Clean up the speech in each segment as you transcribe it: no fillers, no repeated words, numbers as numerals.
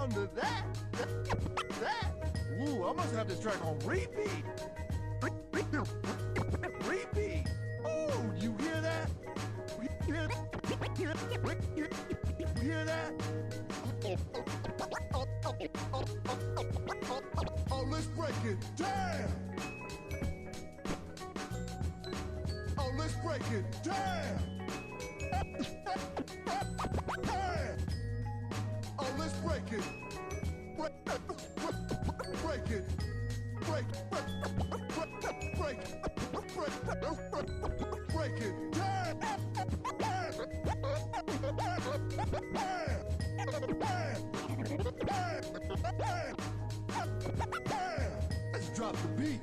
sound of that. Ooh, I must have this track on repeat. Repeat. Ooh, you hear that? You hear that? Oh, let's break it down. Oh, let's break it down. Oh, let's break it. Break it. Break it. Break it down. Let's drop the beat.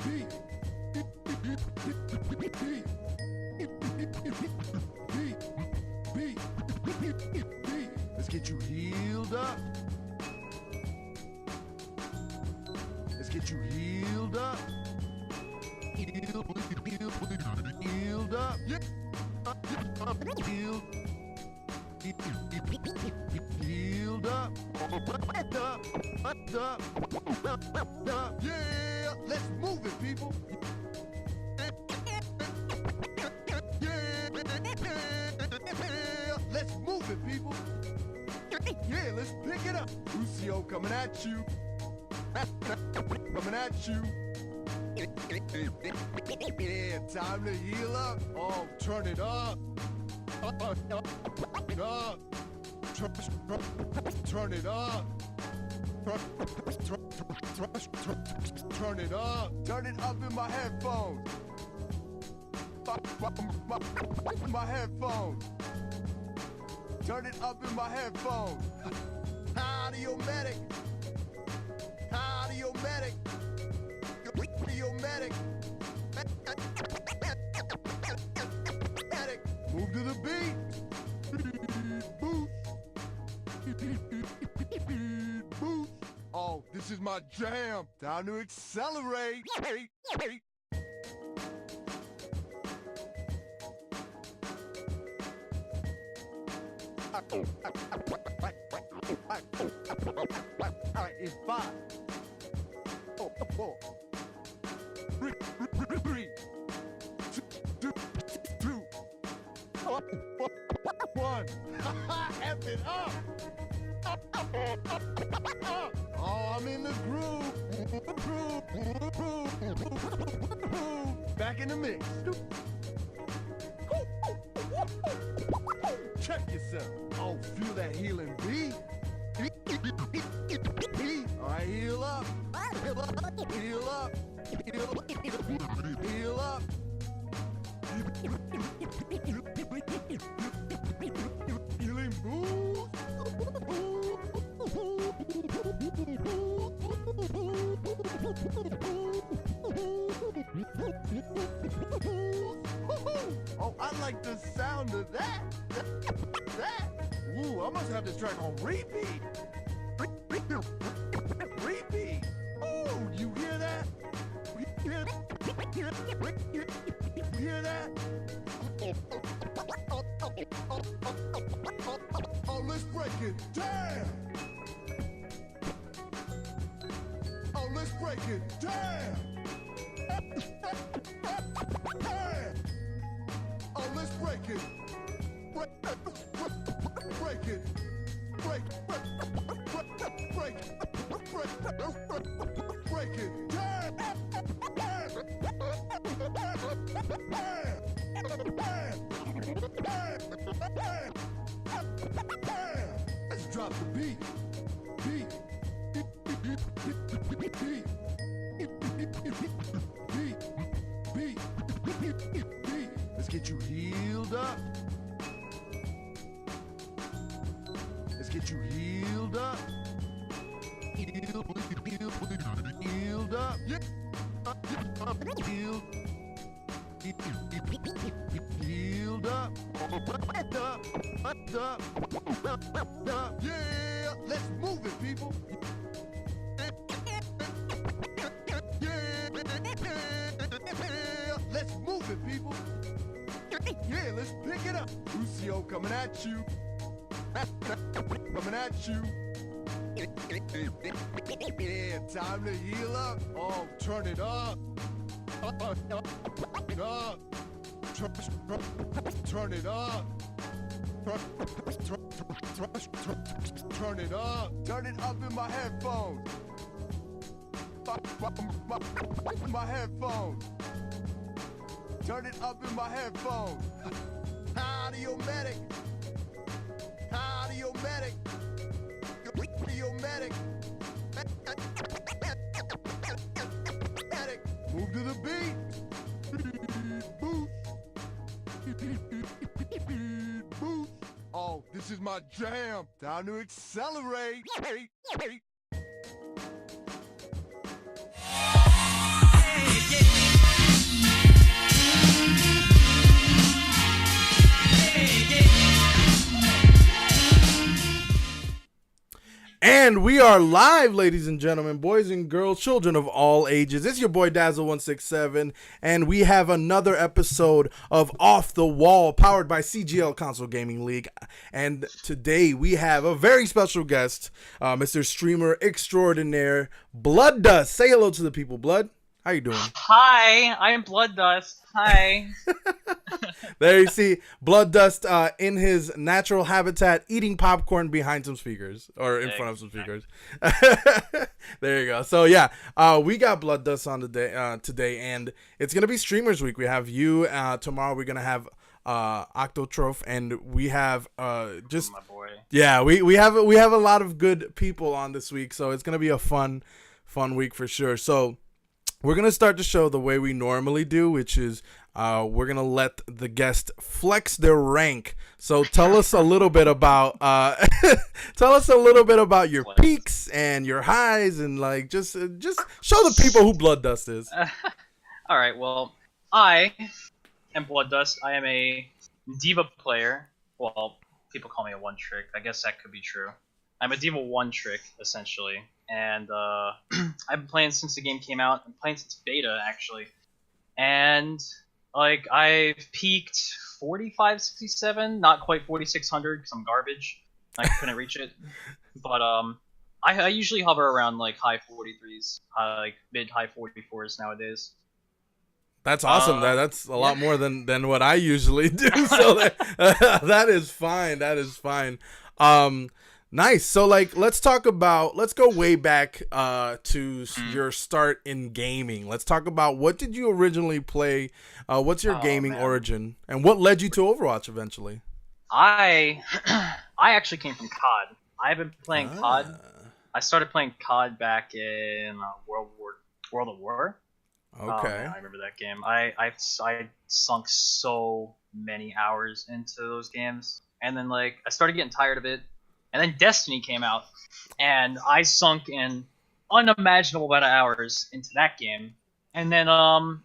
Beat. Let's get you healed up. Let's get you healed up. Healed up. Healed. Healed up. Yeah, let's move it, people. Let's move it, people. Yeah, let's pick it up. Lucio coming at you. Coming at you. Yeah, time to heal up. Oh, turn it up. Up. Turn it up. Turn it up. Turn it up in my headphones. My headphones. Turn it up in my headphones. Audio medic. Audio medic. Audio medic. Move to the beat. Boost. Boost. Oh, this is my jam. Time to accelerate. Alright, it's 5, 4, 3, 2, 1. F it up. Oh, I'm in the groove. Back in the mix. Check yourself. Oh, feel that healing beat. Alright, heal up. Heal up. Heal up. Heal up. Healing boost. Oh, I like the sound of that. Ooh, I must have this track on repeat. Repeat. Ooh, you hear that? You hear that? Oh, let's break it down. Oh, let's break it down. Oh, let's break it. Break it. Break it. Break it down. Let's drop the beat. Beat. Let's get you healed up. Let's get you healed up. Healed up. Healed. Healed up. Yeah, let's move it, people. Let's move it, people. Yeah, let's pick it up. Lucio coming at you. Coming at you. Yeah, time to heal up. Oh, turn it up. Up. Turn it up. Turn it up. Turn it up in my headphones. My headphones. Turn it up in my headphones. Audio medic. Audio medic. Audio medic. Move to the beat. Boost. Oh, this is my jam. Time to accelerate. And we are live, ladies and gentlemen, boys and girls, children of all ages. It's your boy Dazzle167, and we have another episode of Off the Wall, powered by CGL Console Gaming League. And today we have a very special guest, Mr. Streamer Extraordinaire, Blooddust. Say hello to the people, Blood. How you doing? Hi, I'm Blooddust. Hi. There you see Blooddust in his natural habitat, eating popcorn behind some speakers, or in front of some speakers. There you go. So yeah, we got Blooddust on today, and it's gonna be Streamers Week. We have you tomorrow. We're gonna have Octotroph, and we have my boy. Yeah, we have a lot of good people on this week, so it's gonna be a fun week for sure. So we're going to start the show the way we normally do, which is we're going to let the guest flex their rank. So tell us a little bit about your peaks and your highs, and like just show the people who Blooddust is. All right, well, I am Blooddust. I am a Diva player. Well, people call me a one-trick. I guess that could be true. I'm a Diva one-trick, essentially. And I've been playing since the game came out. I'm playing since beta, actually. And like I've peaked 45, 67, not quite 4600 because I'm garbage. I couldn't reach it. But I usually hover around like high 43s, like mid-high 44s nowadays. That's awesome. That's a lot more than what I usually do. So that is fine. That is fine. Nice. So, like, let's go way back to your start in gaming. Let's talk about what did you originally play? What's your gaming origin? And what led you to Overwatch eventually? I actually came from COD. I've been playing COD. I started playing COD back in World of War. Okay. I remember that game. I sunk so many hours into those games. And then, like, I started getting tired of it. And then Destiny came out, and I sunk in unimaginable amount of hours into that game. And then I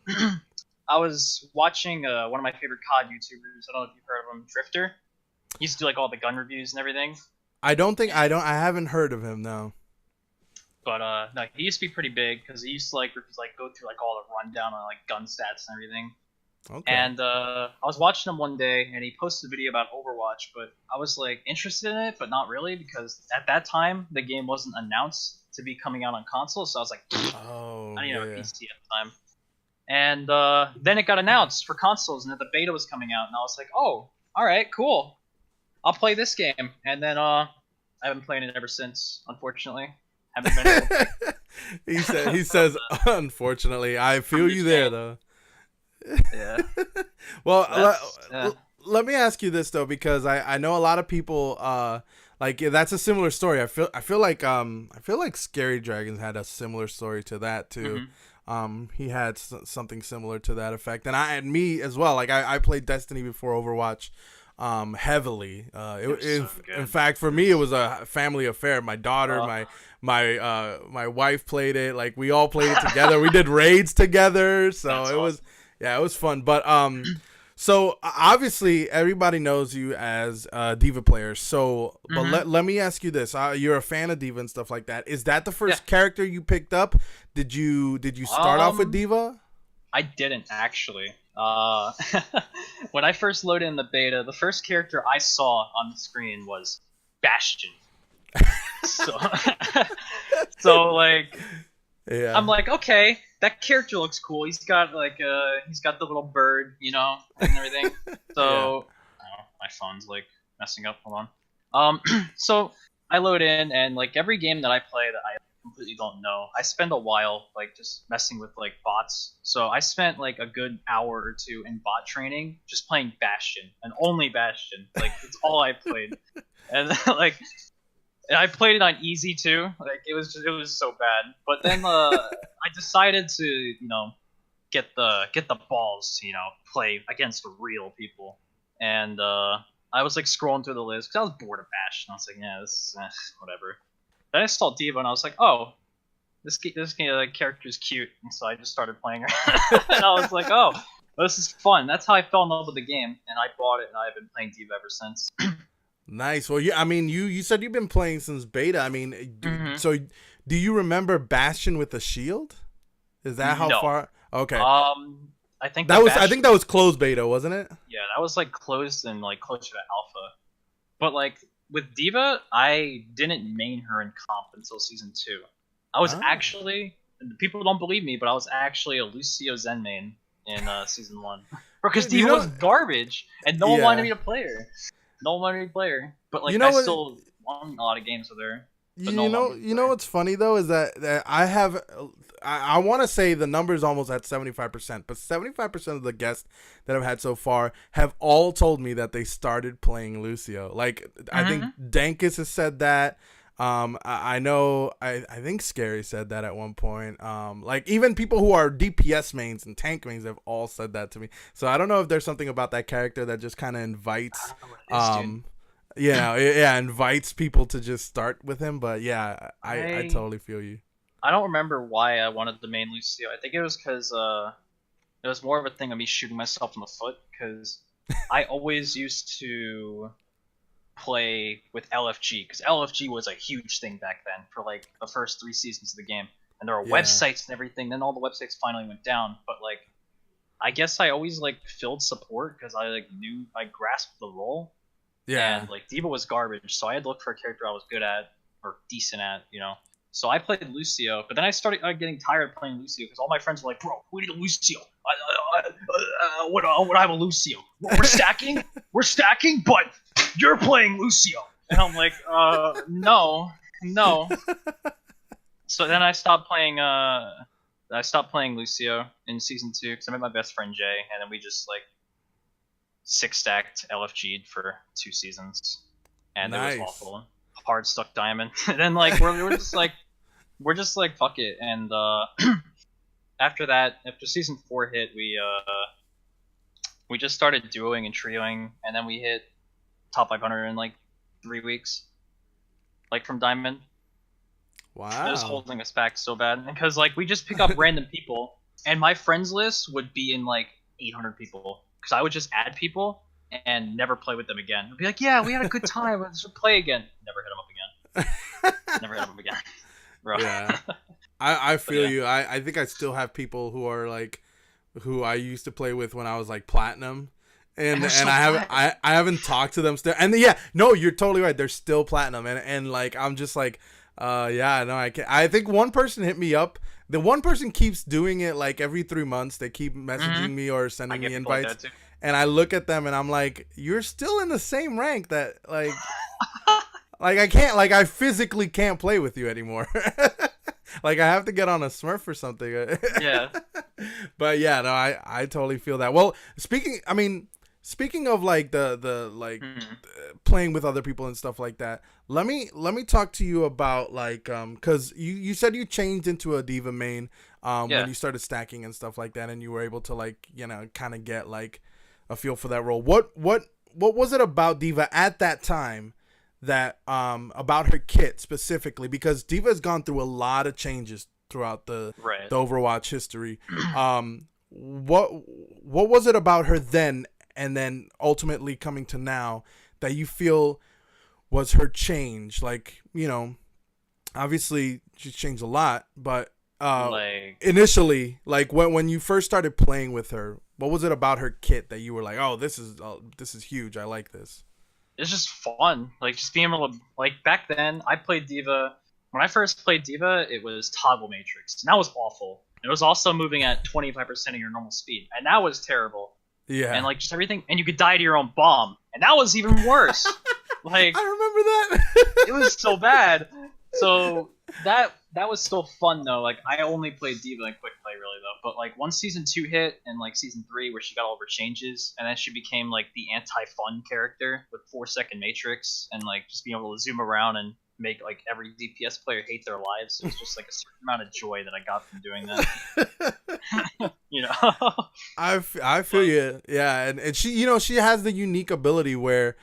was watching one of my favorite COD YouTubers. I don't know if you've heard of him, Drifter. He used to do like all the gun reviews and everything. I haven't heard of him, no. But no, he used to be pretty big because he used to like go through like all the rundown on like gun stats and everything. Okay. And I was watching him one day, and he posted a video about Overwatch, but I was like interested in it, but not really, because at that time the game wasn't announced to be coming out on console, so I was like, I didn't have a PC at the time. And then it got announced for consoles, and then the beta was coming out, and I was like, oh, all right, cool, I'll play this game. And then I haven't played it ever since, unfortunately. Haven't been able to play. He says, unfortunately. I feel you there, though. Yeah. Well, let me ask you this though, because I know a lot of people like that's a similar story. I feel like Scary Dragons had a similar story to that too. Mm-hmm. He had something similar to that effect, and me as well. Like I played Destiny before Overwatch heavily. In fact, for me it was a family affair. My daughter, my wife played it. Like we all played it together. We did raids together, so that's awesome. It was fun. But so obviously everybody knows you as a Diva player. So, but let me ask you this: you're a fan of Diva and stuff like that. Is that the first character you picked up? Did you start off with Diva? I didn't actually. When I first loaded in the beta, the first character I saw on the screen was Bastion. So So like, Yeah. I'm like, okay, that character looks cool. He's got the little bird, and everything. So Yeah. oh, my phone's like messing up. Hold on. So I load in, and like every game that I play that I completely don't know, I spend a while like just messing with like bots. So I spent like a good hour or two in bot training, just playing Bastion and only Bastion. Like it's all I played, and like and I played it on easy too. Like it was so bad. But then I decided to get the balls to play against real people, and I was like scrolling through the list because I was bored of Bash, and I was like, yeah, this is whatever. Then I saw Diva, and I was like, oh, this character's cute, and so I just started playing her, and I was like, oh, this is fun. That's how I fell in love with the game, and I bought it, and I've been playing Diva ever since. Nice. Well, I mean, you said you've been playing since beta. I mean, so do you remember Bastion with the shield? Is that how No. far? Okay. I think I think that was closed beta, wasn't it? Yeah, that was like closed and like closer to alpha. But like with Diva, I didn't main her in comp until season 2. I was actually, people don't believe me, but I was actually a Lucio Zen main in season 1 because Diva was garbage and no one wanted me to play her. No one wanted me to play her, but like I still won a lot of games with her. You know what's funny though is that I want to say the number is almost at 75%, but 75% of the guests that I've had so far have all told me that they started playing Lucio. Like I think Dankus has said that. I know I think Scary said that at one point. Like even people who are DPS mains and tank mains have all said that to me. So I don't know if there's something about that character that just kind of invites invites people to just start with him, but yeah, I totally feel you. I don't remember why I wanted the main Lucio. I think it was because it was more of a thing of me shooting myself in the foot because I always used to play with LFG because LFG was a huge thing back then for like the first 3 seasons of the game, and there were websites and everything. Then all the websites finally went down, but like I guess I always like filled support because I like knew I grasped the role. Yeah, and like Diva was garbage, so I had to look for a character I was good at or decent at, So I played Lucio, but then I started getting tired of playing Lucio because all my friends were like, "Bro, we need a Lucio. What I have a Lucio? We're stacking, but you're playing Lucio." And I'm like, no. So then I stopped playing. I stopped playing Lucio in season 2 because I met my best friend Jay, and then we just like 6-stacked LFG'd for 2 seasons, and it was awful. Hard stuck diamond. And then like we're just like fuck it. And after that, after season 4 hit, we just started duoing and trioing, and then we hit top 500 in like 3 weeks, like from diamond. Wow. It was holding us back so bad because like we just pick up random people, and my friends list would be in like 800 people because I would just add people and never play with them again. I'd be like, yeah, we had a good time, let's play again. Never hit them up again. Never hit them up again. Bro. Yeah. I feel you. I think I still have people who are like who I used to play with when I was like platinum. And I haven't talked to them still. And yeah, no, you're totally right. They're still platinum. And like I'm just like yeah, no, I can't. I think one person hit me up. The one person keeps doing it like every 3 months. They keep messaging me or sending me invites. Like and I look at them and I'm like, you're still in the same rank that like like I can't, like I physically can't play with you anymore. Like I have to get on a Smurf or something. Yeah. But yeah, no, I totally feel that. Well, speaking of like the like playing with other people and stuff like that, let me talk to you about like because you said you changed into a Diva main when you started stacking and stuff like that, and you were able to like kind of get like a feel for that role. What was it about Diva at that time that about her kit specifically, because Diva has gone through a lot of changes throughout the Overwatch history. What was it about her then and then ultimately coming to now that you feel was her change? Like, obviously she's changed a lot, but initially, like when you first started playing with her, what was it about her kit that you were like, oh, this is huge, I like this? It's just fun. Like just being able to, like back then I played Diva when I first played Diva, it was Toggle Matrix, and that was awful. It was also moving at 25% of your normal speed, and that was terrible. Yeah. And like just everything, and you could die to your own bomb, and that was even worse. Like I remember that. it was so bad. So that was still fun though. Like I only played Diva in quick play really though. But like once season 2 hit and like season 3 where she got all of her changes, and then she became like the anti-fun character with 4-second Matrix and like just being able to zoom around and make like every DPS player hate their lives. It was just like a certain amount of joy that I got from doing that. You know. I feel you. Yeah, and she, you know, she has the unique ability where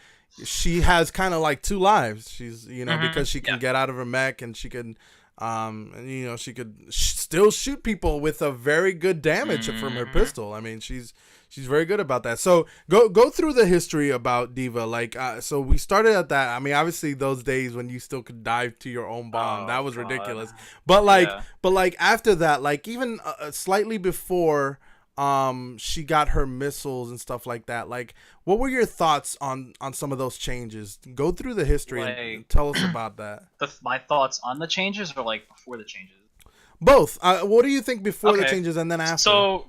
she has kind of like 2 lives. She's, you know, because she can get out of her mech, and she can and, you know, she could still shoot people with a very good damage from her pistol. I mean, she's very good about that. So go through the history about Diva. Like, so we started at that. I mean, obviously those days when you still could dive to your own bomb, that was ridiculous. But like after that, like even slightly before she got her missiles and stuff like that, like what were your thoughts on some of those changes? Go through the history and tell us about that. My thoughts on the changes, or like before the changes? Both. What do you think before the changes and then after? So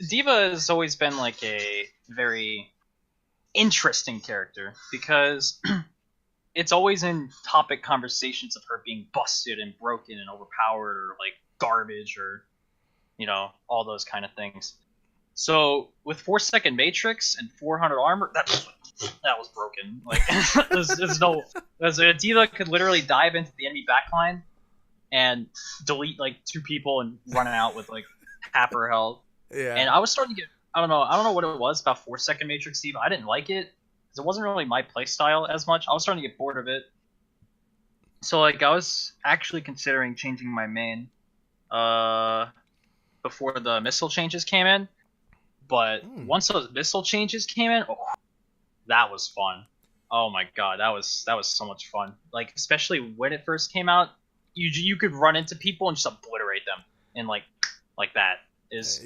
Diva has always been like a very interesting character because it's always in topic conversations of her being busted and broken and overpowered or like garbage or, you know, all those kind of things. So with 4-second Matrix and 400 armor, that was broken. Like there's a Diva could literally dive into the enemy backline and delete like 2 people and run out with like half her health. Yeah. And I was starting to get, I don't know what it was about 4-second Matrix Diva. I didn't like it because it wasn't really my playstyle as much. I was starting to get bored of it. So like I was actually considering changing my main before the missile changes came in. But once those missile changes came in, that was fun. Oh my god, that was so much fun. Like especially when it first came out, you could run into people and just obliterate them and like that. Because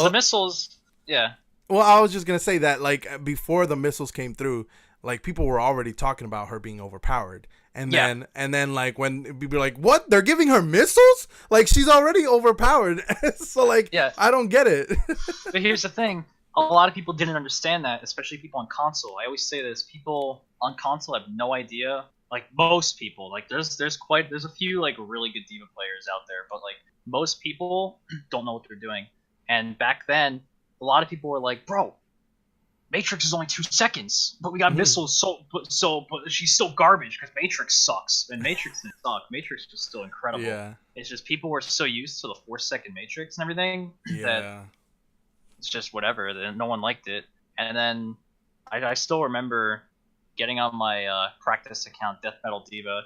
the missiles, well, I was just gonna say that like before the missiles came through, like people were already talking about her being overpowered, and then like when people were like, what, they're giving her missiles, like she's already overpowered. So like I don't get it. But here's the thing, a lot of people didn't understand that, especially people on console. I always say this, people on console have no idea. Like most people, like there's a few like really good Diva players out there, but like most people don't know what they're doing. And back then, a lot of people were like, bro, Matrix is only 2 seconds, but we got missiles, but she's still garbage because Matrix sucks. And Matrix didn't suck. Matrix was still incredible. Yeah. It's just people were so used to the 4-second Matrix and everything that it's just whatever. That no one liked it. And then I still remember getting on my practice account, Death Metal Diva,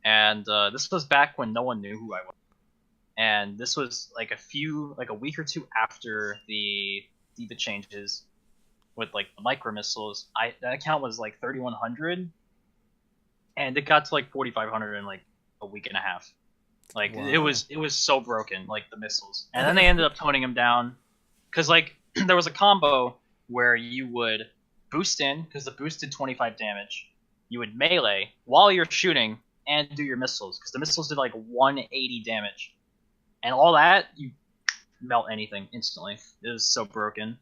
and this was back when no one knew who I was. And this was like a week or 2 after the Diva changes with like the micro missiles. That account was like 3,100, and it got to like 4,500 in like a week and a half. Like it was so broken, like the missiles. And then they ended up toning them down because like there was a combo where you would boost in because the boost did 25 damage. You would melee while you're shooting and do your missiles because the missiles did like 180 damage. And all that, you melt anything instantly. It was so broken.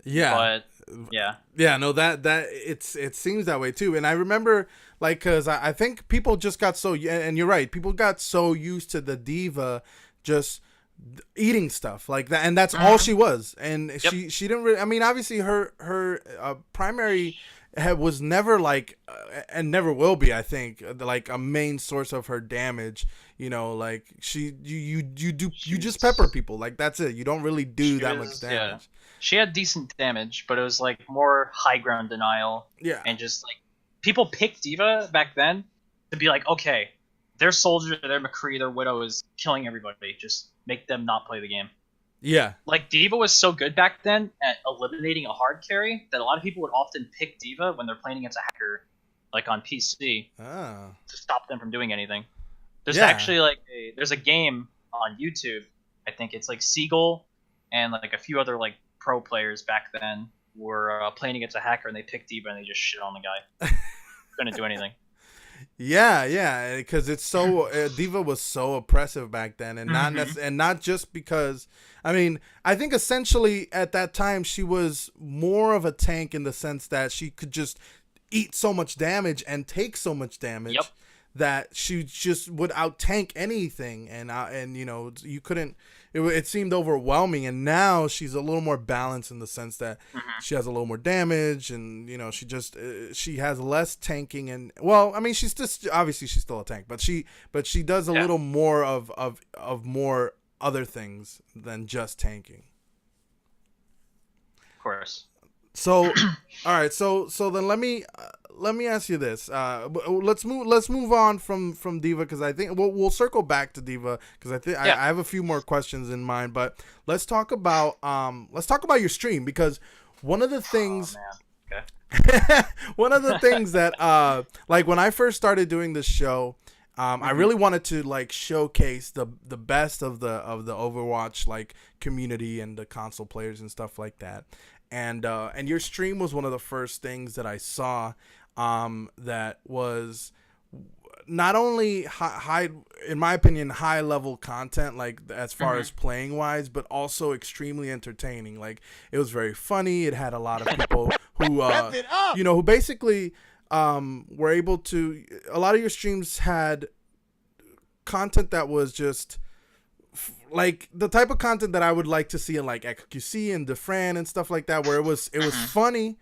Yeah. But yeah. Yeah, no, that it seems that way too. And I remember like cuz I think people just got so, and you're right, people got so used to the Diva just eating stuff like that, and that's all she was. And she didn't really, I mean, obviously her primary was never like and never will be, I think, like a main source of her damage. You know, like you just pepper people, like that's it. You don't really do that much damage. Yeah. She had decent damage, but it was like more high ground denial. Yeah. And just like people picked Diva back then to be like, okay, their soldier, their McCree, their Widow is killing everybody. Just make them not play the game. Yeah. Like Diva was so good back then at eliminating a hard carry that a lot of people would often pick Diva when they're playing against a hacker, like on PC, to stop them from doing anything. There's actually like there's a game on YouTube. I think it's like Seagull and like a few other like pro players back then were playing against a hacker, and they picked Diva and they just shit on the guy. Couldn't do anything. Yeah, because it's so Diva was so oppressive back then, and not just because. I mean, I think essentially at that time she was more of a tank in the sense that she could just eat so much damage and take so much damage that she just would out tank anything, and you know, you couldn't. It seemed overwhelming, and now she's a little more balanced in the sense that she has a little more damage, and you know, she has less tanking, and well, I mean, she's just obviously she's still a tank, but she does a little more of more other things than just tanking. Of course. So, all right, so then let me ask you this. Let's move on from Diva, because I think we'll circle back to Diva, because I think I have a few more questions in mind. But let's talk about your stream, because one of the things. Oh, man. Okay. One of the things that like when I first started doing this show, I really wanted to like showcase the best of the Overwatch like community and the console players and stuff like that. And your stream was one of the first things that I saw that was not only high, in my opinion, high level content, like as far as playing wise, but also extremely entertaining. Like it was very funny. It had a lot of people who, you know, who basically were able to. A lot of your streams had content that was just like the type of content that I would like to see in like XQC and Defran and stuff like that, where it was funny,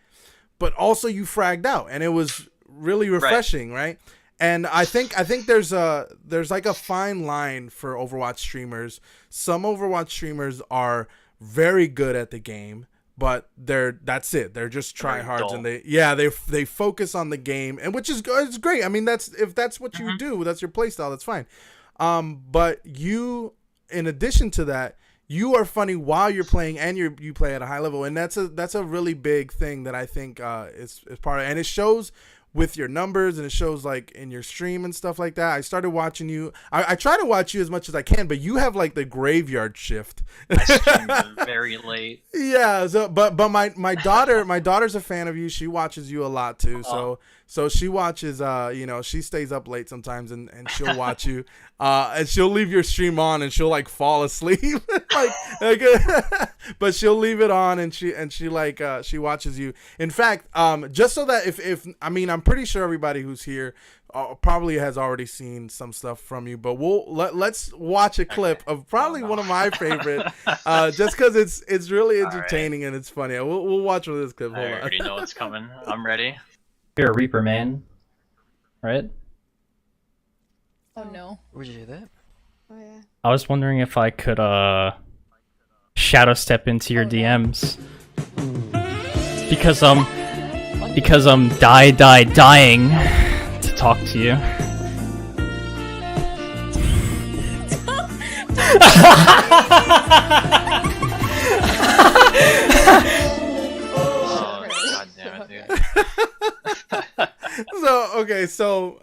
but also you fragged out, and it was really refreshing, right? And I think there's like a fine line for Overwatch streamers. Some Overwatch streamers are very good at the game, but that's it. They're just tryhards, and they focus on the game, and which is it's great. I mean, if that's what you do, that's your play style, that's fine. But you, in addition to that, you are funny while you're playing, and you play at a high level, and that's a really big thing that I think is part of it. And it shows with your numbers, and it shows like in your stream and stuff like that. I started watching you. I try to watch you as much as I can, but you have like the graveyard shift. I stream very late. Yeah, so but my daughter's a fan of you. She watches you a lot too. So she watches you know, she stays up late sometimes, and she'll watch you. And she'll leave your stream on, and she'll like fall asleep. like but she'll leave it on, and she like she watches you. In fact, just so that if I mean, I'm pretty sure everybody who's here probably has already seen some stuff from you, but let's watch a clip of probably one of my favorite, just because it's really entertaining and it's funny. We'll watch this clip. Hold on. I already know what's coming. I'm ready. You're a Reaper, man. Right? Oh no. Would you do that? Oh yeah. I was wondering if I could shadow step into your DMs. Because I'm dying to talk to you. Oh, God damn it, dude. So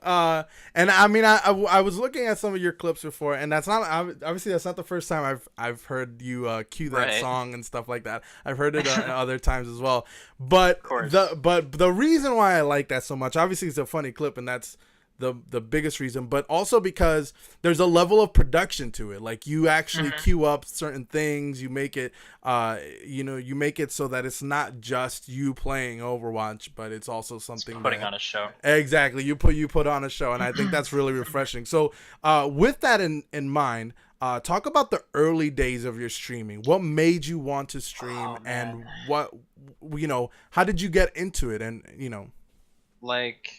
and I mean, I was looking at some of your clips before, and that's not the first time I've heard you cue that song and stuff like that. I've heard it other times as well. But the reason why I like that so much, obviously, it's a funny clip, and that's the biggest reason, but also because there's a level of production to it. Like you actually queue up certain things, you make it you make it so that it's not just you playing Overwatch, but it's also something putting on a show. Exactly. You put on a show, and I think that's really refreshing. So with that in mind, talk about the early days of your streaming. What made you want to stream, and what, you know, how did you get into it? And you know, like,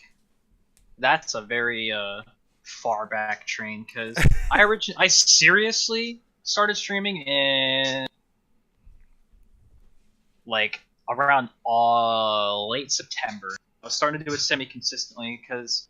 that's a very far back train, because I seriously started streaming in like around late September. I was starting to do it semi-consistently because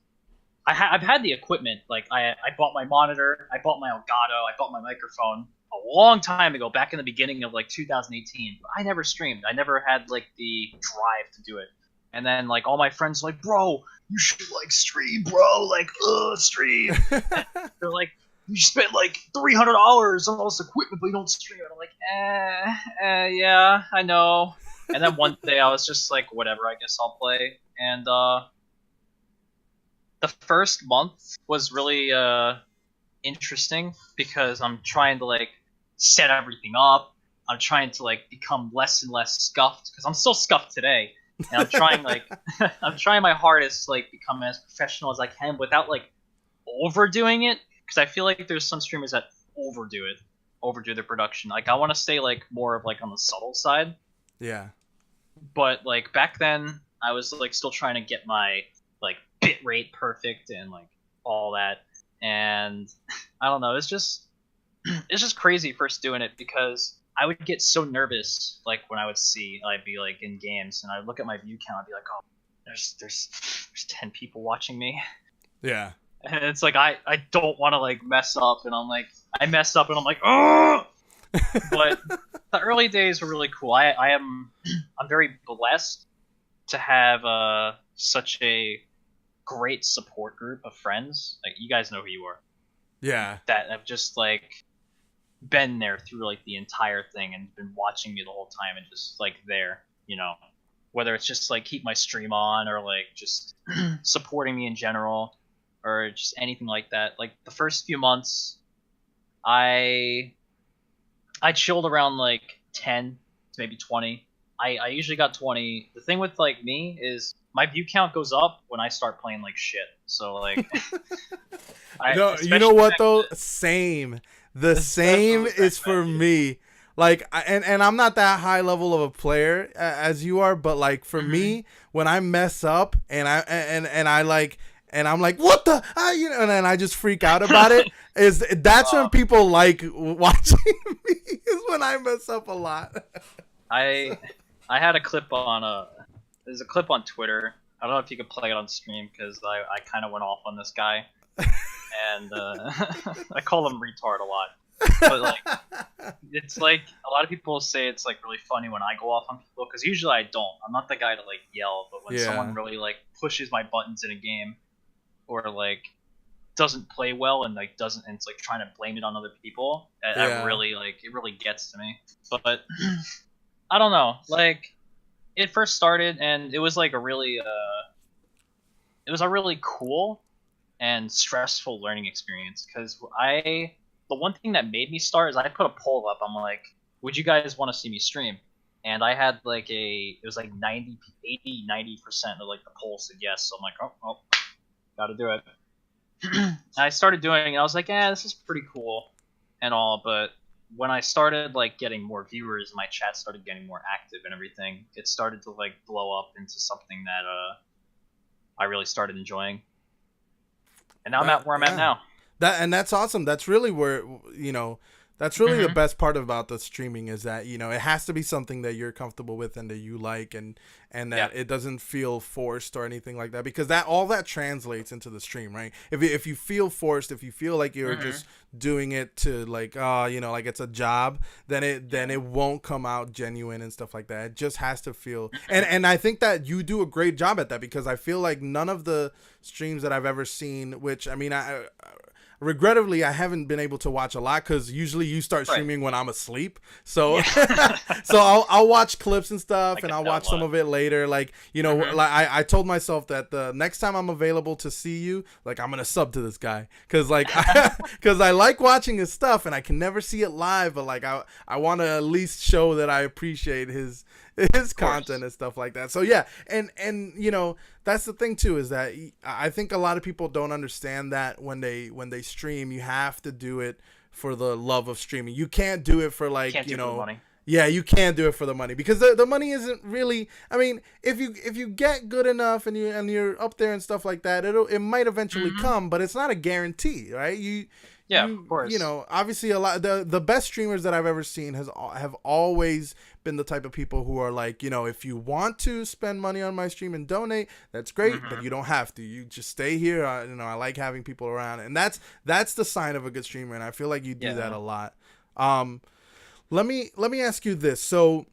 I've had the equipment. Like I bought my monitor, I bought my Elgato, I bought my microphone a long time ago, back in the beginning of like 2018. But I never streamed. I never had like the drive to do it. And then like all my friends were like, bro, you should like stream, bro. Like, stream. They're like, you spent like $300 on all this equipment, but you don't stream. And I'm like, yeah, I know. And then one day I was just like, whatever, I guess I'll play. And the the first month was really interesting because I'm trying to like set everything up. I'm trying to like become less and less scuffed because I'm still scuffed today, and I'm trying like I'm trying my hardest to like become as professional as I can without like overdoing it, because I feel like there's some streamers that overdo their production. Like I want to stay like more of like on the subtle side. Yeah. But like back then, I was like still trying to get my like bit rate perfect and like all that, and I don't know. It's just crazy first doing it because I would get so nervous like when I'd be like in games and I'd look at my view count. I'd be like, oh, there's 10 people watching me. Yeah. And it's like I don't want to like mess up, and I mess up and I'm like, oh. But the early days were really cool. I'm very blessed to have such a great support group of friends. Like you guys know who you are. Yeah. That have just like been there through like the entire thing and been watching me the whole time and just like there, whether it's just like keep my stream on or like just supporting me in general or just anything like that. Like the first few months, I chilled around like 10 to maybe 20. I usually got 20. The thing with like me is my view count goes up when I start playing like shit. So like, you know what though? Same. The same is for me. Like, and I'm not that high level of a player as you are, but like for me, when I mess up and I like. And I'm like, what the, and then I just freak out about it. That's when people like watching me. Is when I mess up a lot. I had a clip on there's a clip on Twitter. I don't know if you could play it on stream because I kind of went off on this guy, and I call him retard a lot. But like, it's like a lot of people say it's like really funny when I go off on people because usually I don't. I'm not the guy to like yell, but when someone really like pushes my buttons in a game. Or like doesn't play well and like doesn't, and it's like trying to blame it on other people. It really gets to me. But I don't know. Like it first started and it was like a really cool and stressful learning experience because the one thing that made me start is I put a poll up. I'm like, would you guys want to see me stream? And I had like it was like 90% of like the poll said yes. So I'm like, oh. Gotta do it. I started doing it, and I was like, this is pretty cool and all, but when I started like getting more viewers, my chat started getting more active and everything, it started to like blow up into something that I really started enjoying. And now I'm at where I'm at now. That's awesome. That's really where, that's really the best part about the streaming is that, it has to be something that you're comfortable with and that you like and that it doesn't feel forced or anything like that, because all that translates into the stream, right? If you feel forced, if you feel like you're just doing it to like, like it's a job, then it won't come out genuine and stuff like that. It just has to feel, and I think that you do a great job at that, because I feel like none of the streams that I've ever seen, which I mean, regrettably, I haven't been able to watch a lot because usually you start streaming when I'm asleep. So, so I'll watch clips and stuff, and I'll watch some of it later. Like, like I told myself that the next time I'm available to see you, like I'm gonna sub to this guy because like because I like watching his stuff and I can never see it live, but like I want to at least show that I appreciate his content and stuff like that. So yeah, and that's the thing too, is that I think a lot of people don't understand that when they stream, you have to do it for the love of streaming. You can't do it for like, money. Yeah, you can't do it for the money, because the money isn't really, I mean, if you get good enough and you're up there and stuff like that, it might eventually come, but it's not a guarantee, right? Of course. Obviously a lot the best streamers that I've ever seen have always been the type of people who are like, if you want to spend money on my stream and donate, that's great, but you don't have to. You just stay here. I like having people around, and that's the sign of a good streamer, and I feel like you do that a lot. Let me ask you this. So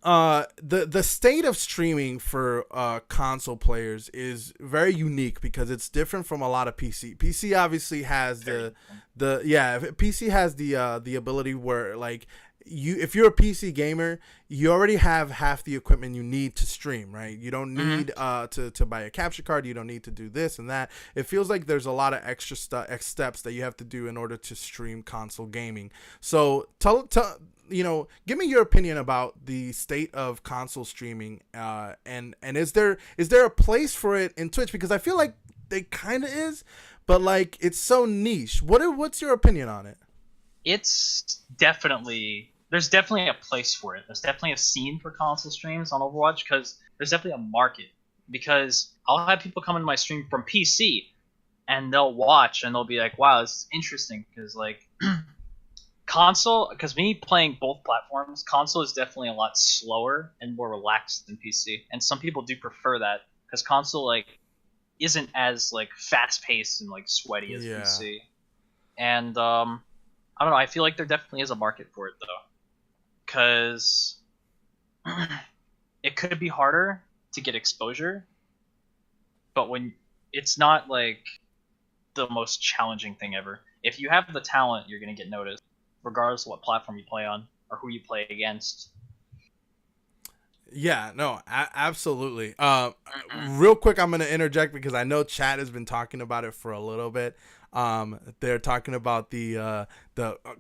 the state of streaming for console players is very unique because it's different from a lot of PC. PC obviously has PC has the ability where like if you're a PC gamer, you already have half the equipment you need to stream, right? You don't need to buy a capture card. You don't need to do this and that. It feels like there's a lot of extra steps that you have to do in order to stream console gaming. So tell give me your opinion about the state of console streaming, and is there a place for it in Twitch? Because I feel like they kind of is, but like it's so niche. What's your opinion on it? There's definitely a place for it. There's definitely a scene for console streams on Overwatch because there's definitely a market. Because I'll have people come into my stream from PC and they'll watch and they'll be like, "Wow, this is interesting." Because like console, because me playing both platforms, console is definitely a lot slower and more relaxed than PC. And some people do prefer that because console like isn't as like fast paced and like sweaty as PC. And I don't know. I feel like there definitely is a market for it though. Because it could be harder to get exposure, but when it's not like the most challenging thing ever. If you have the talent, you're gonna get noticed, regardless of what platform you play on or who you play against. Yeah, no, absolutely. Real quick, I'm gonna interject because I know chat has been talking about it for a little bit. They're talking about the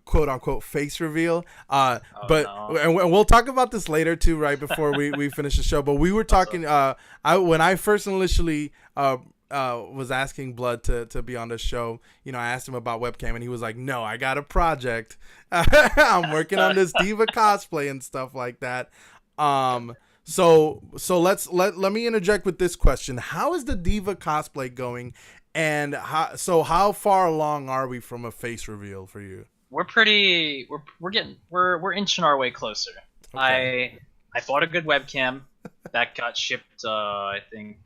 quote unquote face reveal. And we'll talk about this later too, right before we finish the show. But we were talking. When I first initially was asking Blood to be on the show, I asked him about webcam, and he was like, "No, I got a project. I'm working on this diva cosplay and stuff like that." So let me interject with this question. How is the diva cosplay going? And how far along are we from a face reveal for you? We're inching our way closer. Okay. I bought a good webcam that got shipped I think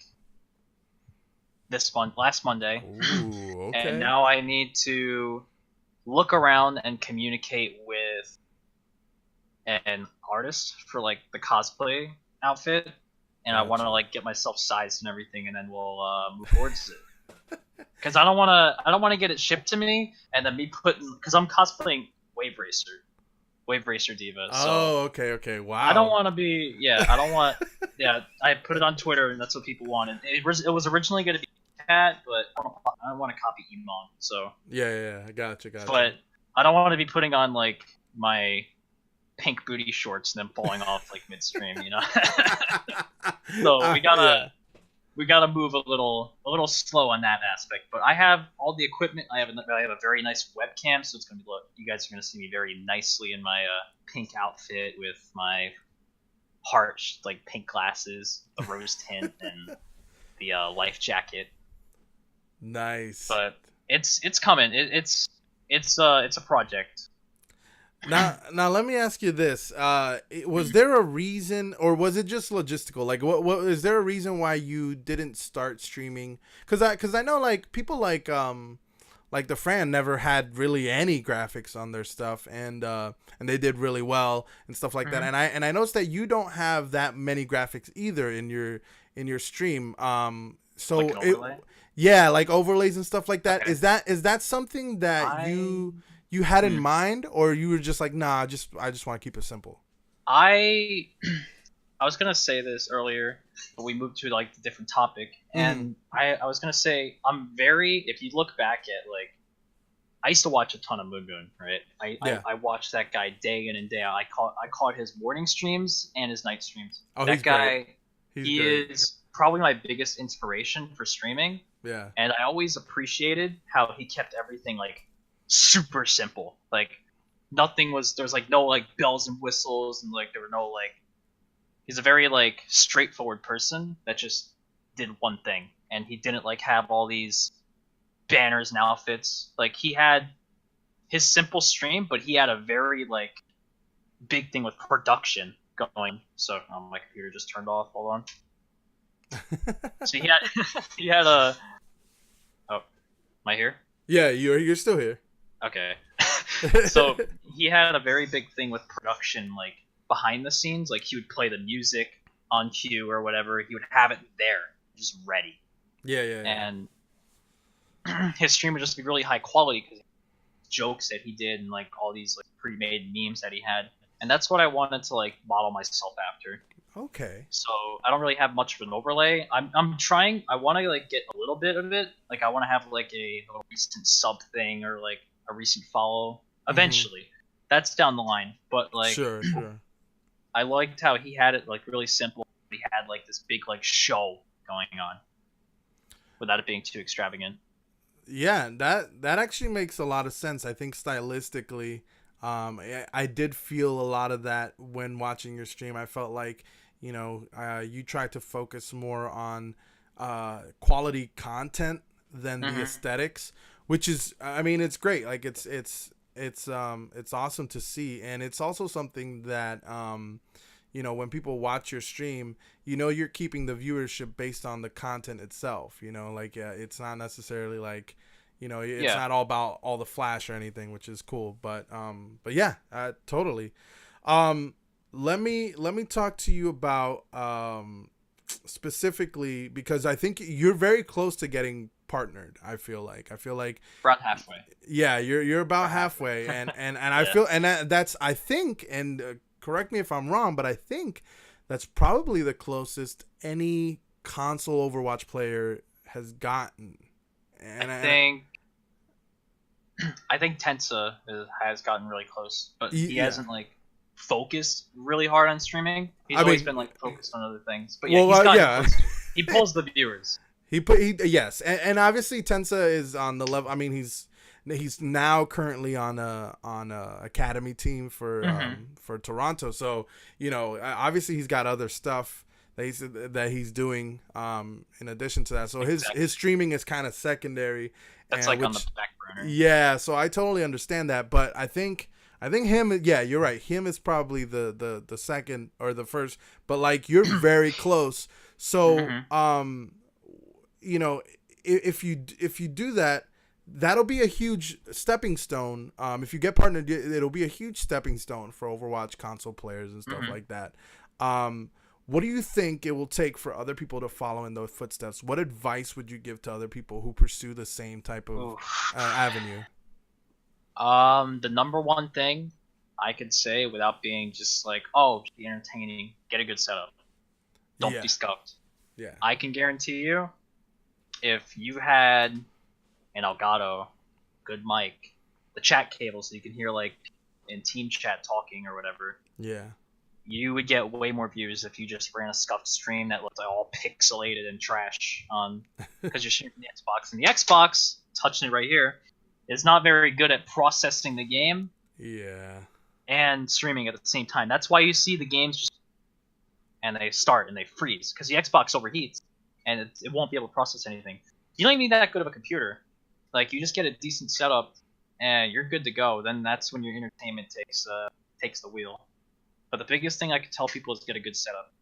last Monday. Ooh, okay. And now I need to look around and communicate with an artist for like the cosplay outfit, and I want to like get myself sized and everything, and then we'll move towards it. Because I don't want to get it shipped to me and then me because I'm cosplaying Wave Racer Diva. So okay, wow. I don't want to be I put it on Twitter and that's what people wanted. It was originally going to be Cat, but I don't want to copy Emon. So yeah, I gotcha. But I don't want to be putting on like my pink booty shorts and then falling off like midstream, So we gotta move a little slow on that aspect. But I have all the equipment. I have a very nice webcam, so it's gonna be you guys are gonna see me very nicely in my pink outfit with my heart like pink glasses, the rose tint, and the life jacket. Nice. But it's coming. It's a project. Now let me ask you this: was there a reason, or was it just logistical? Like, what is there a reason why you didn't start streaming? Because I know like people like the Fran never had really any graphics on their stuff, and they did really well and stuff like that. And I noticed that you don't have that many graphics either in your stream. So like an overlay? Like overlays and stuff like that. Okay. Is that something that you had in mind, or you were just like, nah, I just want to keep it simple? I was gonna say this earlier, but we moved to like the different topic, and I was gonna say if you look back at like, I used to watch a ton of Moon Moon, right? I watched that guy day in and day out. I caught his morning streams and his night streams. Oh, that guy, he great. Is probably my biggest inspiration for streaming. Yeah, and I always appreciated how he kept everything like super simple. Like there's like no like bells and whistles, and like there were no like, he's a very like straightforward person that just did one thing, and he didn't like have all these banners and outfits. Like he had his simple stream, but he had a very like big thing with production going. So my computer just turned off. Hold on. So he had a am I here? Yeah, you're still here. Okay. So he had a very big thing with production, like behind the scenes. Like he would play the music on cue or whatever. He would have it there, just ready. Yeah. And his stream would just be really high quality because jokes that he did and like all these like pre-made memes that he had. and that's what I wanted to like model myself after. Okay. So I don't really have much of an overlay. I'm trying. I want to like get a little bit of it. Like I want to have like a recent sub thing or like a recent follow. Eventually, that's down the line. But like, sure. I liked how he had it like really simple. He had like this big like show going on, without it being too extravagant. Yeah, that actually makes a lot of sense. I think stylistically, I did feel a lot of that when watching your stream. I felt like, you tried to focus more on quality content than the aesthetics, which is, I mean, it's great. Like it's awesome to see, and it's also something that when people watch your stream, you're keeping the viewership based on the content itself. It's not necessarily like, it's not all about all the flash or anything, which is cool. But yeah, totally. Let me talk to you about specifically, because I think you're very close to getting partnered. I feel like Around halfway. Yeah, you're about halfway, and I feel, and that's, I think, and correct me if I'm wrong, but I think that's probably the closest any console Overwatch player has gotten. And I think Tensa has gotten really close, but he hasn't like focused really hard on streaming. He's always been like focused on other things. But yeah, he's gotten close. He pulls the viewers. Yes, and obviously Tensa is on the level. I mean, he's now currently on a academy team for Toronto. So obviously he's got other stuff that he's doing in addition to that. So his streaming is kind of secondary. That's on the back burner. Yeah, so I totally understand that, but I think him. Yeah, you're right. Him is probably the second or the first, but like you're very close. So if you do that, that'll be a huge stepping stone. If you get partnered, it'll be a huge stepping stone for Overwatch console players and stuff like that. What do you think it will take for other people to follow in those footsteps? What advice would you give to other people who pursue the same type of avenue? The number one thing I could say without being just like, just be entertaining, get a good setup. Don't be scuffed. Yeah. I can guarantee you, if you had an Elgato, good mic, the chat cable so you can hear like in team chat talking or whatever. Yeah. You would get way more views if you just ran a scuffed stream that looked all pixelated and trash because you're shooting from the Xbox. And the Xbox, touching it right here, is not very good at processing the game. Yeah. And streaming at the same time. That's why you see the games just and they start and they freeze because the Xbox overheats and it won't be able to process anything. You don't even need that good of a computer. Like you just get a decent setup and you're good to go. Then that's when your entertainment takes the wheel. But the biggest thing I could tell people is get a good setup.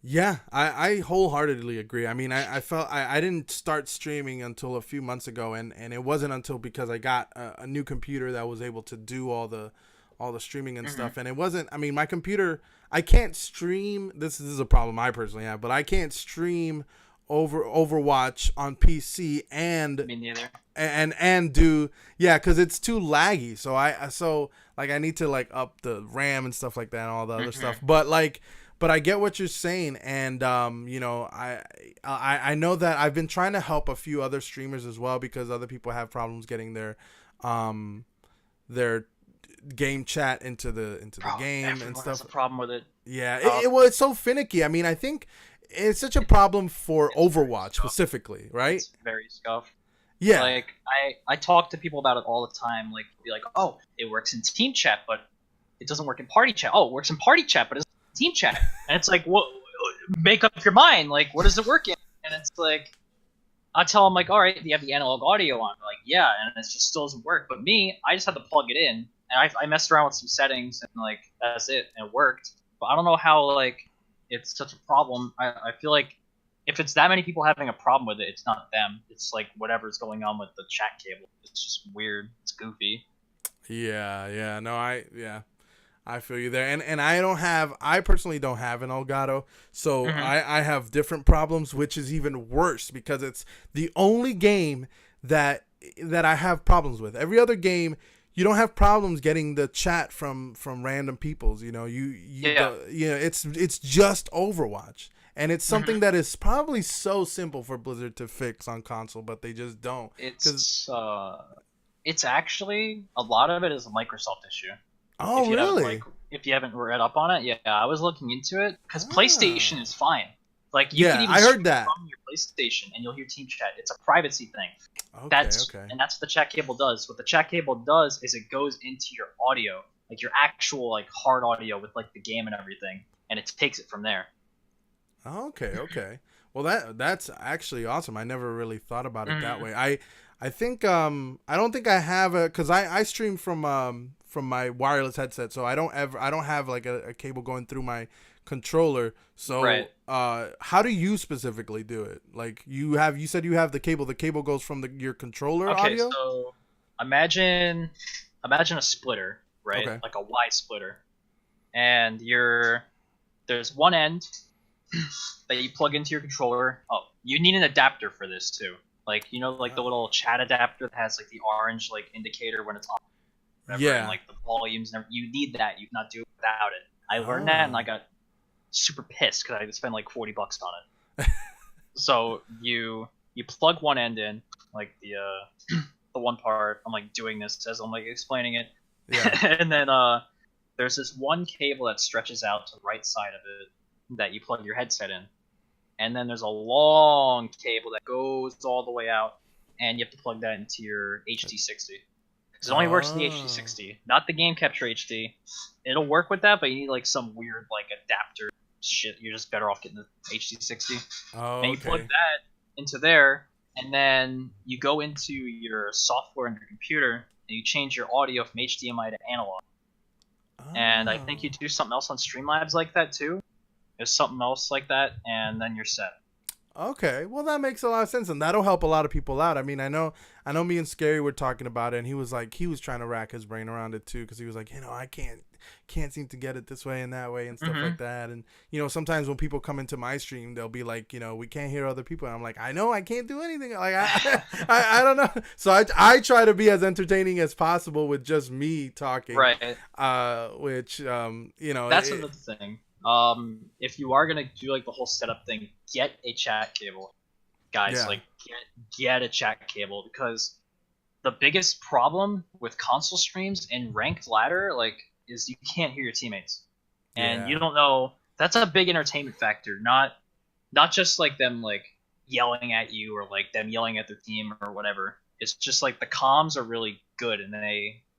Yeah, I wholeheartedly agree. I mean, I felt I didn't start streaming until a few months ago, and it wasn't until because I got a new computer that was able to do all the streaming and stuff. And it wasn't, I mean, my computer, I can't stream. This is a problem I personally have, but I can't stream Overwatch on PC and Me neither. and do because it's too laggy. So I need to like up the RAM and stuff like that and all the other stuff. But I get what you're saying, and I know that I've been trying to help a few other streamers as well because other people have problems getting their game chat into the game and stuff. Has a problem with it. Yeah, it's so finicky. I mean, I think it's such a problem for Overwatch specifically, right? It's very scuffed. Yeah. Like I talk to people about it all the time. Like be like, oh, it works in team chat, but it doesn't work in party chat. Oh, it works in party chat, but it's team chat. And it's like, what? Make up your mind. Like, what does it work in? And it's like, I tell them like, all right, you have the analog audio on. Like, yeah, and it just still doesn't work. But me, I just had to plug it in, and I messed around with some settings, and like that's it, and it worked. But I don't know how like it's such a problem. I feel like if it's that many people having a problem with it, it's not them. It's like whatever's going on with the chat cable. It's just weird. It's goofy. Yeah. No, I feel you there. And I personally don't have an Elgato. So I have different problems, which is even worse because it's the only game that I have problems with. Every other game, you don't have problems getting the chat from random peoples. You know, it's just Overwatch, and it's something that is probably so simple for Blizzard to fix on console, but they just don't. It's actually a lot of it is a Microsoft issue. Oh, really? If you haven't read up on it, yeah, I was looking into it because PlayStation is fine. Like you can even I heard that from your PlayStation and you'll hear team chat. It's a privacy thing. And that's what the chat cable does. What the chat cable does is it goes into your audio, like your actual like hard audio with like the game and everything, and it takes it from there. Okay. Well, that's actually awesome. I never really thought about it that way. I think I don't think I have because I stream from my wireless headset, so I don't have like a cable going through my controller. So how do you specifically do it? Like you said you have the cable goes from your controller audio? Okay, so imagine a splitter, right? Okay. Like a Y splitter. And there's one end that you plug into your controller. Oh, you need an adapter for this too. Like, you know, like the little chat adapter that has like the orange like indicator when it's on. Whatever, and like the volumes and everything. You need that. You cannot do it without it. I learned that and I got super pissed because I spent like $40 on it. So you plug one end in, like the one part. I'm like doing this as I'm like explaining it. Yeah. And then there's this one cable that stretches out to the right side of it that you plug your headset in. And then there's a long cable that goes all the way out, and you have to plug that into your HD60. Because it only works in the HD60, not the Game Capture HD. It'll work with that, but you need like some weird like adapter shit. You're just better off getting the HD60. And you plug that into there, and then you go into your software in your computer, and you change your audio from HDMI to analog. And I think you do something else on Streamlabs like that too. There's something else like that, and then you're set. Okay, well that makes a lot of sense, and that'll help a lot of people out. I mean, I know me and Scary were talking about it, and he was trying to rack his brain around it too, because he was like, I can't seem to get it this way and that way and stuff like that. And sometimes when people come into my stream, they'll be like, we can't hear other people, and I'm like, I know I can't do anything. Like I don't know. So I try to be as entertaining as possible with just me talking. Right. Which that's another thing. If you are gonna do like the whole setup thing, get a chat cable, guys. Yeah. Like get a chat cable, because the biggest problem with console streams and ranked ladder is you can't hear your teammates, and you don't know. That's a big entertainment factor. Not just like them like yelling at you or like them yelling at their team or whatever. It's just like the comms are really good, and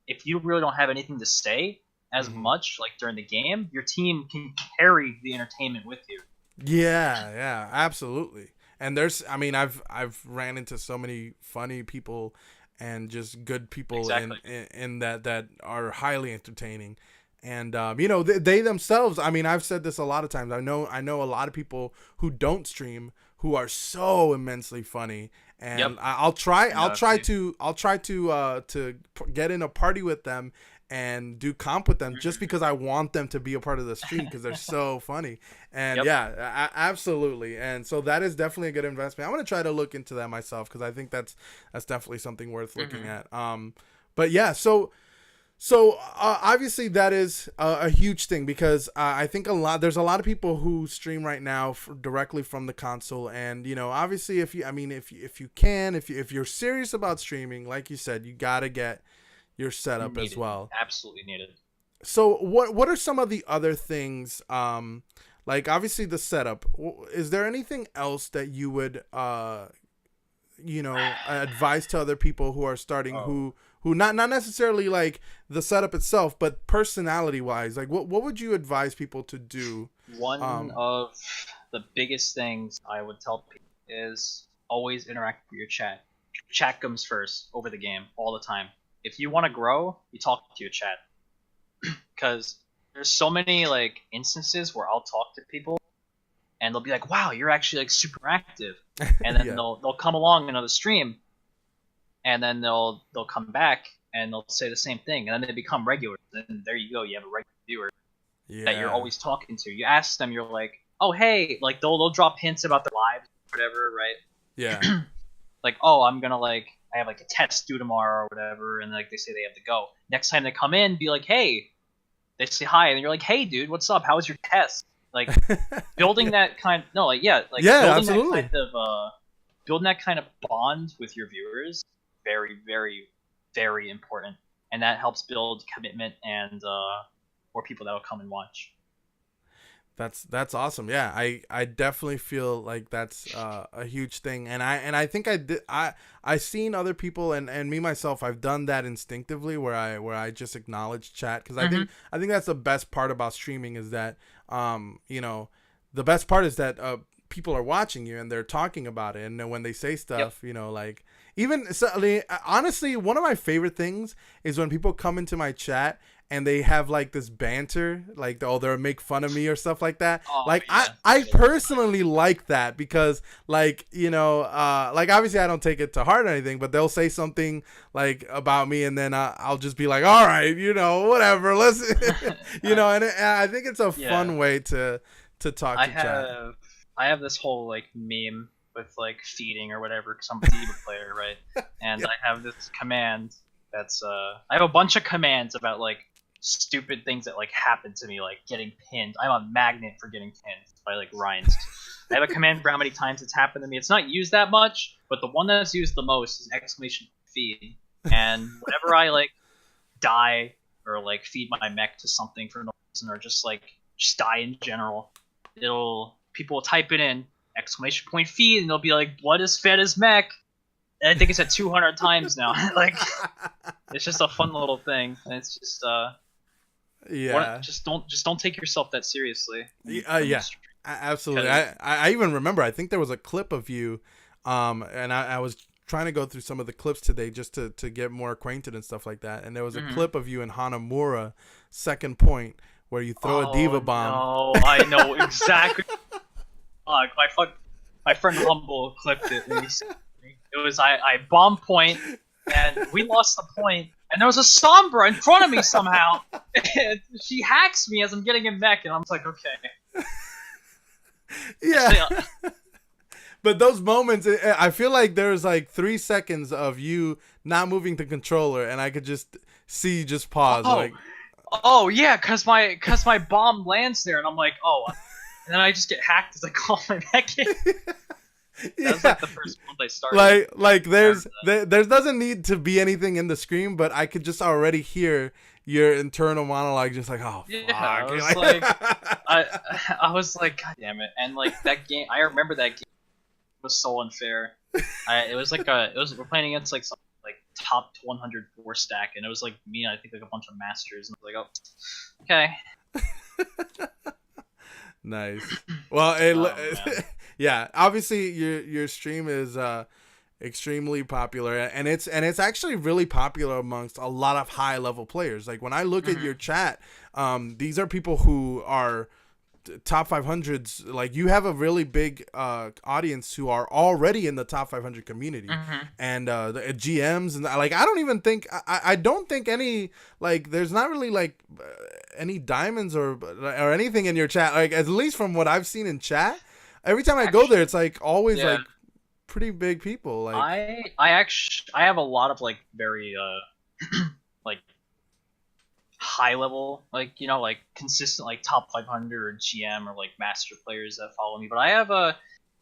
if you really don't have anything to say as much like during the game, your team can carry the entertainment with you. Yeah, absolutely. And I've ran into so many funny people and just good people in that are highly entertaining. And they themselves, I've said this a lot of times. I know a lot of people who don't stream who are so immensely funny. And I'll try to get in a party with them and do comp with them just because I want them to be a part of the stream because they're so funny. And absolutely. And so that is definitely a good investment. I'm going to try to look into that myself because I think that's definitely something worth looking at. But yeah, so obviously that is a huge thing because I think there's a lot of people who stream right now directly from the console. And, obviously if you're serious about streaming, like you said, you got to get your setup as well. Absolutely needed. So what are some of the other things, like obviously the setup, is there anything else that you would advise to other people who are starting who not necessarily like the setup itself, but personality wise, like what would you advise people to do? One of the biggest things I would tell people is always interact with your chat. Chat comes first over the game all the time. If you want to grow, you talk to your chat. Because there's so many like instances where I'll talk to people and they'll be like, wow, you're actually like super active. And then they'll come along another stream and then they'll come back and they'll say the same thing. And then they become regular. And there you go. You have a regular viewer that you're always talking to. You ask them, you're like, oh, hey, like they'll drop hints about their lives or whatever, right? Yeah. like, oh, I'm gonna like I have like a test due tomorrow or whatever, and like they say they have to go. Next time they come in, be like, hey, they say hi, and you're like, hey, dude, what's up? How was your test? Like building that kind, no, like yeah, like building absolutely. that kind of building that kind of bond with your viewers, very, very, very important, and that helps build commitment and more people that will come and watch. That's awesome. Yeah, I definitely feel like that's a huge thing, and I think I seen other people and me myself. I've done that instinctively where I just acknowledge chat because I think that's the best part about streaming is that you know, the best part is that people are watching you and they're talking about it, and then when they say stuff, you know, like even so, honestly, one of my favorite things is when people come into my chat and they have like this banter, like they'll make fun of me or stuff like that. Oh, like yeah. I personally like that because like, you know, like obviously I don't take it to heart or anything, but they'll say something like about me and then I'll just be like, all right, you know, whatever, let's, you know, and I think it's a fun way to talk to chat. I have this whole like meme with like feeding or whatever because I'm a Diva player, right? And I have this command that's I have a bunch of commands about like stupid things that like happen to me, like getting pinned. I'm a magnet for getting pinned by like Ryan's. I have a command for how many times it's happened to me. It's not used that much, but the one that's used the most is exclamation feed. And whenever I like die or like feed my mech to something for no reason or just die in general, people will type it in exclamation point feed and they'll be like, blood is fed his mech. And I think it's at 200 times now. Like it's just a fun little thing, and it's just just don't take yourself that seriously. Yeah, absolutely. I even remember, I think there was a clip of you, and I was trying to go through some of the clips today just to get more acquainted and stuff like that. And there was a clip of you in Hanamura, second point, where you throw a diva bomb. No, I know exactly. My friend Humble clipped it. And it was I bomb point, and we lost the point. And there was a Sombra in front of me somehow. And she hacks me as I'm getting in mech, and I'm like, okay. Yeah. But those moments, I feel like there's like 3 seconds of you not moving the controller, and I could just see you just pause. Oh yeah, cause my bomb lands there, and I'm like, oh, and then I just get hacked as I call my mech in. That was like the first month I started. Like there doesn't need to be anything in the screen, but I could just already hear your internal monologue, just like, oh, yeah, fuck. I was like, god damn it, and like that game, I remember that game was so unfair. We're playing against like some like top 104 stack, and it was like me and I think like a bunch of masters, and I was like, oh, okay. Nice. Well, yeah, obviously your stream is extremely popular, and it's actually really popular amongst a lot of high level players. Like when I look at your chat, these are people who are top 500s. Like you have a really big audience who are already in the top 500 community, and the GMs, and like I don't think any, like there's not really like any diamonds or anything in your chat, like at least from what I've seen in chat. Every time I go there, it's like always like pretty big people. Like I have a lot of like very like high level, like, you know, like consistent like top 500 or GM or like master players that follow me. But I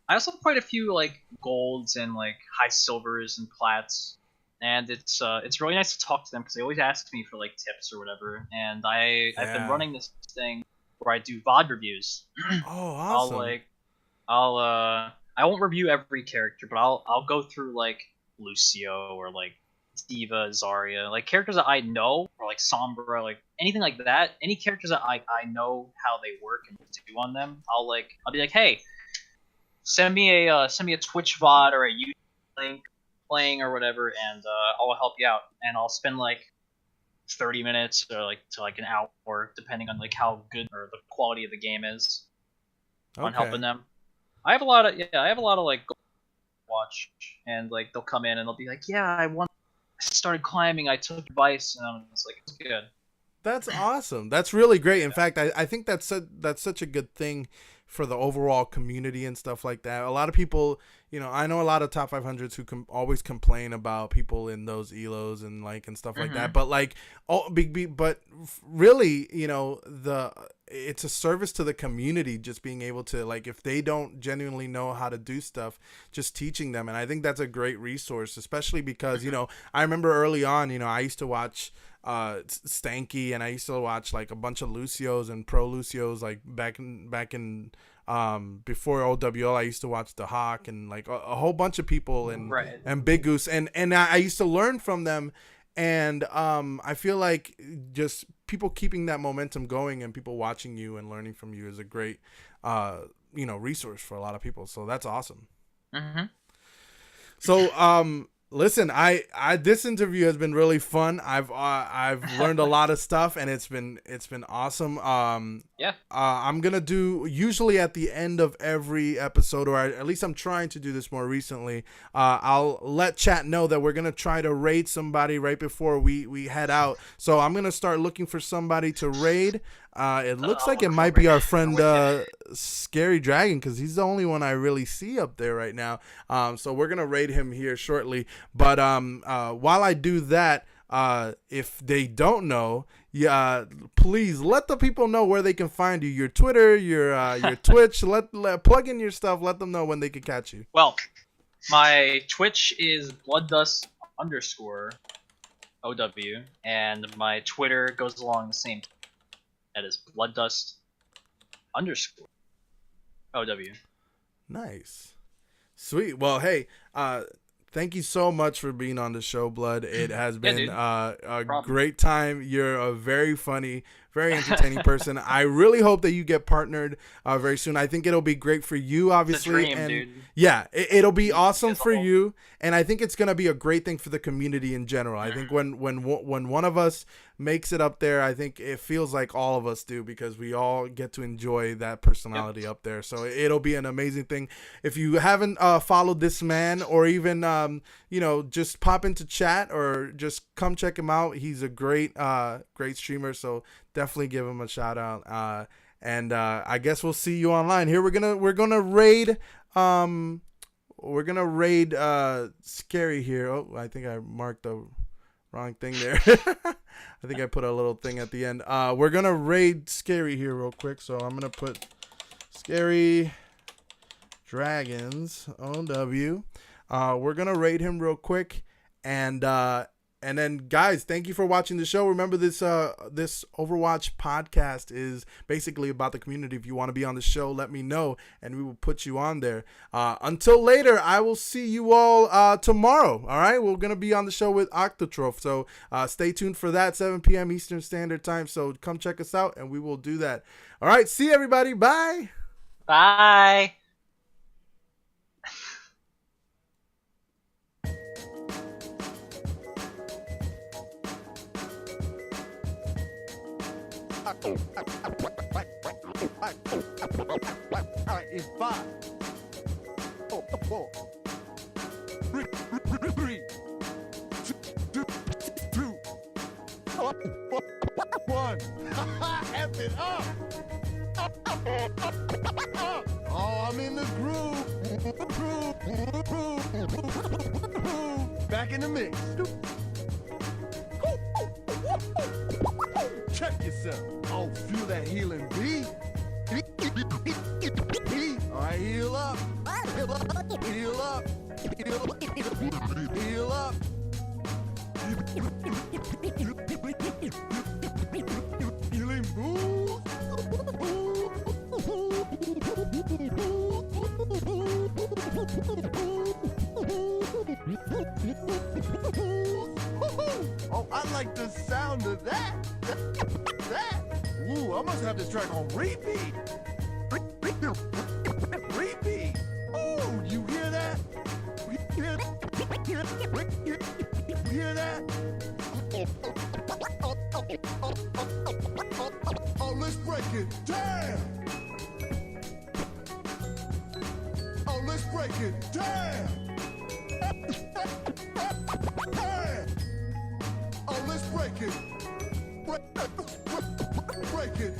also have quite a few like golds and like high silvers and plats, and it's really nice to talk to them because they always ask me for like tips or whatever. And I've been running this thing where I do VOD reviews. Oh, awesome. I won't review every character, but I'll go through like Lucio or like Diva, Zarya, like characters that I know, or like Sombra, like anything like that. Any characters that I know how they work and what to do on them, I'll be like, hey, send me a Twitch VOD or a YouTube link playing or whatever, and I'll help you out. And I'll spend like 30 minutes or like to like an hour, depending on like how good or the quality of the game is, on helping them. I have a lot of like watch, and like they'll come in and they'll be like, yeah, I started climbing, I took advice, and I'm just like, it's good. That's awesome. That's really great. In fact, I think that's such a good thing for the overall community and stuff like that. A lot of people, you know, I know a lot of top 500s who always complain about people in those elos and stuff like that. But like, but really, you know, it's a service to the community, just being able to, like, if they don't genuinely know how to do stuff, just teaching them. And I think that's a great resource, especially because, you know, I remember early on, you know, I used to watch Stanky, and I used to watch like a bunch of Lucios and pro Lucios, like back in before OWL. I used to watch the Hawk and like a whole bunch of people and Big Goose, and I used to learn from them. And I feel like just people keeping that momentum going and people watching you and learning from you is a great you know, resource for a lot of people. So that's awesome. So listen, I this interview has been really fun. I've learned a lot of stuff, and it's been awesome. I'm gonna do, usually at the end of every episode, or at least I'm trying to do this more recently. I'll let chat know that we're gonna try to raid somebody right before we head out. So I'm gonna start looking for somebody to raid. It looks like it might be our friend Scary Dragon, because he's the only one I really see up there right now. So we're gonna raid him here shortly. But while I do that, if they don't know, please let the people know where they can find you. Your Twitter, your Twitch. Let plug in your stuff. Let them know when they can catch you. Well, my Twitch is Blooddust _OW, and my Twitter goes along the same. That is Blooddust _OW. Nice. Sweet. Well, hey, thank you so much for being on the show, Blood. It has been a great time. You're a very funny, very entertaining person. I really hope that you get partnered very soon. I think it'll be great for you, obviously. It's a dream, dude. Yeah, it'll be awesome for you, and I think it's gonna be a great thing for the community in general. I think when one of us makes it up there, I think it feels like all of us do, because we all get to enjoy that personality up there. So it'll be an amazing thing. If you haven't followed this man, or even you know, just pop into chat or just come check him out. He's a great streamer. So definitely give him a shout out. And I guess we'll see you online. Here we're gonna raid Scary here. Oh, I think I marked the wrong thing there. I think I put a little thing at the end. We're gonna raid Scary here real quick. So I'm gonna put Scary Dragons OW. We're gonna raid him real quick, and then, guys, thank you for watching the show. Remember, this Overwatch podcast is basically about the community. If you want to be on the show, let me know, and we will put you on there. Until later, I will see you all tomorrow. All right, we're gonna be on the show with Octotroph, so stay tuned for that, 7 p.m. Eastern Standard Time. So come check us out, and we will do that. All right, see everybody. Bye. Bye. Alright, it's 5, 4, 3, 2, 1. F it up. Oh, I'm in the groove. Back in the mix. Check yourself. Oh, feel that healing beat. All right, heal up. Heal up. Heal up. Heal up. Healing boost. Oh, I like the sound of that. Ooh, I must have this track on repeat. Repeat. Oh, you hear that? You hear that? Oh, let's break it down. Oh, let's break it down. Oh, let's break it. Break it.